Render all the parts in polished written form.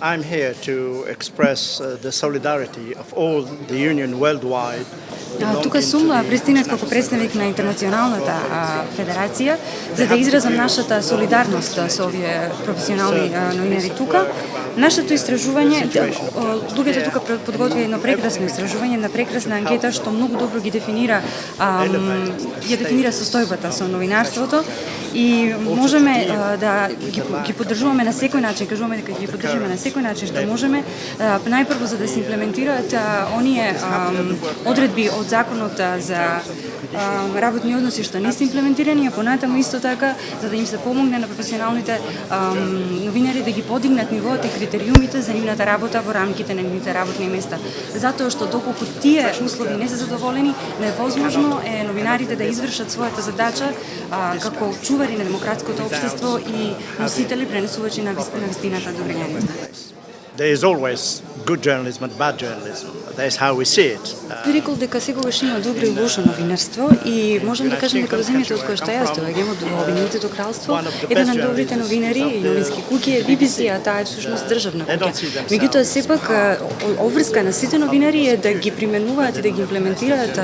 I'm here to express the solidarity of all the union worldwide. Тука сум пристигнат како представник на Интернационалната федерација за да изразам нашата солидарност со овие професионални новинари тука. Нашето истражување, луѓето тука подготвија едно прекрасно истражување, една прекрасна анкета што многу добро ги дефинира состојбата со новинарството и можеме да ги поддржуваме на секој начин, кажуваме дека ги поддржуваме на секој начин што можеме, најпрво за да се имплементираат оние одредби од законот за работни односи што не се имплементирани, а понатаму исто така за да им се помогне на професионалните новинари да ги подигнат нивоот и критериумите за нивната работа во рамките на нивните работни места. Затоа што доколку тие услови не се задоволени, невозможно е новинарите да извршат својата задача како чувари на демократското општество и носители, пренесувачи на вистината до граѓаните. There is always good journalism and bad journalism. That is how we see it. Би рекол дека секогаш има добро и лошо новинарство и можам да кажам дека во земјите од која што јас доаѓам, од Обединетото кралство, еден од добрите новинари и новински куќи е BBC, а таа е всушност државна куќа. Меѓутоа сепак обврска на сите новинари е да ги применуваат и да ги имплементираат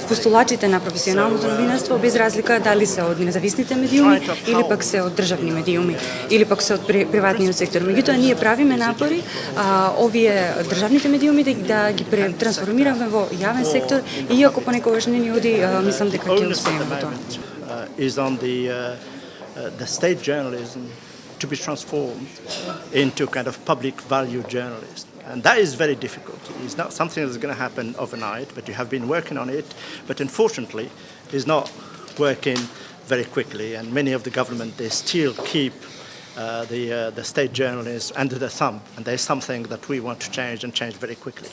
постулатите на професионалното новинарство без разлика дали се од независните медиуми или пак се од државни медиуми или пак се од приватниот сектор. Меѓутоа ние правиме напори овие државните медиуми да ги трансформираме во јавен сектор и иако понекогаш не ни оди, мислам дека ќе успееме во тоа. Is on the state journalism to be transformed into kind of public value journalism. And that is very difficult. It's not something that's going to happen overnight, but you have been working on it. But unfortunately, it's not working very quickly. And many of the government, they still keep the state journalists under the thumb. And there's something that we want to change and change very quickly.